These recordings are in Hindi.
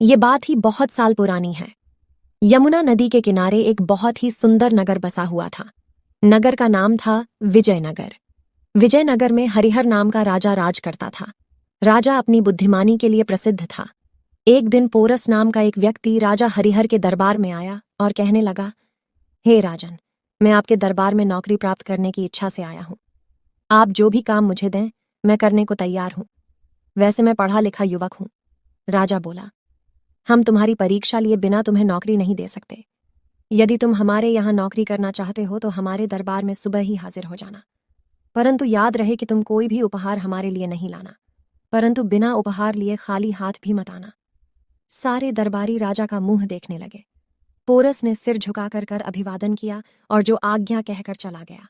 ये बात ही बहुत साल पुरानी है। यमुना नदी के किनारे एक बहुत ही सुंदर नगर बसा हुआ था। नगर का नाम था विजयनगर। विजयनगर में हरिहर नाम का राजा राज करता था। राजा अपनी बुद्धिमानी के लिए प्रसिद्ध था। एक दिन पोरस नाम का एक व्यक्ति राजा हरिहर के दरबार में आया और कहने लगा, हे राजन, मैं आपके दरबार में नौकरी प्राप्त करने की इच्छा से आया हूं। आप जो भी काम मुझे दें, मैं करने को तैयार हूं। वैसे मैं पढ़ा लिखा युवक हूं। राजा बोला, हम तुम्हारी परीक्षा लिए बिना तुम्हें नौकरी नहीं दे सकते। यदि तुम हमारे यहाँ नौकरी करना चाहते हो तो हमारे दरबार में सुबह ही हाजिर हो जाना। परंतु याद रहे कि तुम कोई भी उपहार हमारे लिए नहीं लाना, परंतु बिना उपहार लिए खाली हाथ भी मत आना। सारे दरबारी राजा का मुंह देखने लगे। पोरस ने सिर झुकाकर कर अभिवादन किया और जो आज्ञा कहकर चला गया।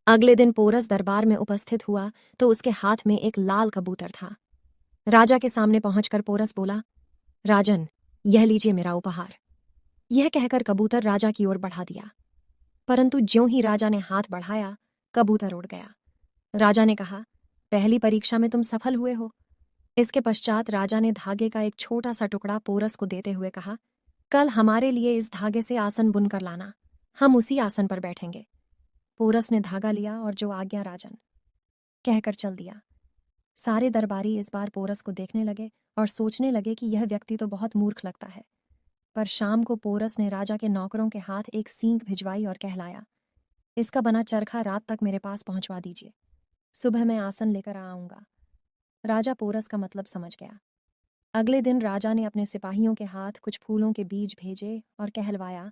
अगले दिन पोरस दरबार में उपस्थित हुआ तो उसके हाथ में एक लाल कबूतर था। राजा के सामने पहुंचकर पोरस बोला, राजन, यह लीजिए मेरा उपहार। यह कहकर कबूतर राजा की ओर बढ़ा दिया, परंतु ज्यों ही राजा ने हाथ बढ़ाया, कबूतर उड़ गया। राजा ने कहा, पहली परीक्षा में तुम सफल हुए हो। इसके पश्चात राजा ने धागे का एक छोटा सा टुकड़ा पोरस को देते हुए कहा, कल हमारे लिए इस धागे से आसन बुनकर लाना, हम उसी आसन पर बैठेंगे। पोरस ने धागा लिया और जो आज्ञा राजन कहकर चल दिया। सारे दरबारी इस बार पोरस को देखने लगे और सोचने लगे कि यह व्यक्ति तो बहुत मूर्ख लगता है। पर शाम को पोरस ने राजा के नौकरों के हाथ एक सींग भिजवाई और कहलाया, इसका बना चरखा रात तक मेरे पास पहुंचवा दीजिए, सुबह मैं आसन लेकर आऊंगा। राजा पोरस का मतलब समझ गया। अगले दिन राजा ने अपने सिपाहियों के हाथ कुछ फूलों के बीज भेजे और कहलवाया,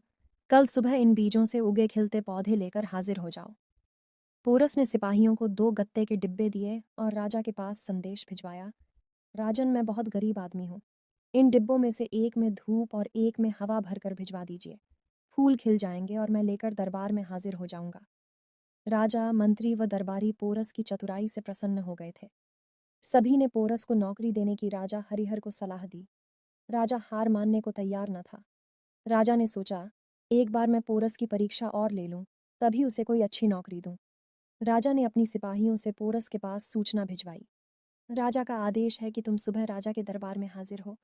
कल सुबह इन बीजों से उगे खिलते पौधे लेकर हाजिर हो जाओ। पोरस ने सिपाहियों को 2 गत्ते के डिब्बे दिए और राजा के पास संदेश भिजवाया, राजन, मैं बहुत गरीब आदमी हूँ। इन डिब्बों में से एक में धूप और एक में हवा भरकर भिजवा दीजिए। फूल खिल जाएंगे और मैं लेकर दरबार में हाजिर हो जाऊंगा। राजा, मंत्री व दरबारी पोरस की चतुराई से प्रसन्न हो गए थे। सभी ने पोरस को नौकरी देने की राजा हरिहर को सलाह दी। राजा हार मानने को तैयार न था। राजा ने सोचा, एक बार मैं पोरस की परीक्षा और ले लूं, तभी उसे कोई अच्छी नौकरी दूं। राजा ने अपनी सिपाहियों से पोरस के पास सूचना भिजवाई, राजा का आदेश है कि तुम सुबह राजा के दरबार में हाजिर हो,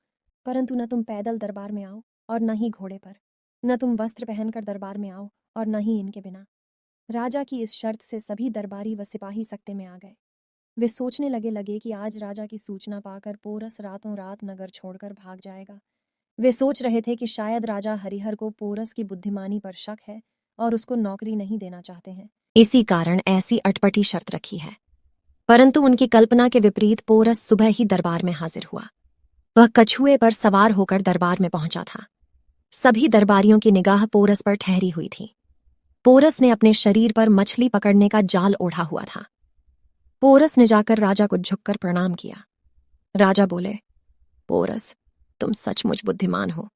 परंतु न तुम पैदल दरबार में आओ और न ही घोड़े पर, न तुम वस्त्र पहनकर दरबार में आओ और न ही इनके बिना। राजा की इस शर्त से सभी दरबारी व सिपाही सकते में आ गए। वे सोचने लगे कि आज राजा की सूचना पाकर पोरस रातों रात नगर छोड़कर भाग जाएगा। वे सोच रहे थे कि शायद राजा हरिहर को पोरस की बुद्धिमानी पर शक है और उसको नौकरी नहीं देना चाहते हैं, इसी कारण ऐसी अटपटी शर्त रखी है। परंतु उनकी कल्पना के विपरीत पोरस सुबह ही दरबार में हाजिर हुआ। वह कछुए पर सवार होकर दरबार में पहुंचा था। सभी दरबारियों की निगाह पोरस पर ठहरी हुई थी। पोरस ने अपने शरीर पर मछली पकड़ने का जाल ओढ़ा हुआ था। पोरस ने जाकर राजा को झुककर प्रणाम किया। राजा बोले, पोरस, तुम सचमुच बुद्धिमान हो।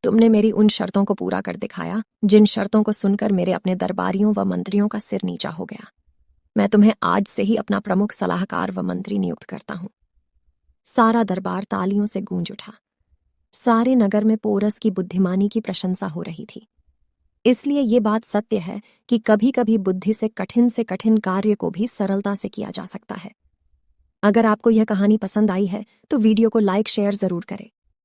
तुमने मेरी उन शर्तों को पूरा कर दिखाया जिन शर्तों को सुनकर मेरे अपने दरबारियों व मंत्रियों का सिर नीचा हो गया। मैं तुम्हें आज से ही अपना प्रमुख सलाहकार व मंत्री नियुक्त करता हूं। सारा दरबार तालियों से गूंज उठा। सारे नगर में पोरस की बुद्धिमानी की प्रशंसा हो रही थी। इसलिए ये बात सत्य है कि कभी कभी बुद्धि से कठिन कार्य को भी सरलता से किया जा सकता है। अगर आपको यह कहानी पसंद आई है तो वीडियो को लाइक शेयर जरूर करें।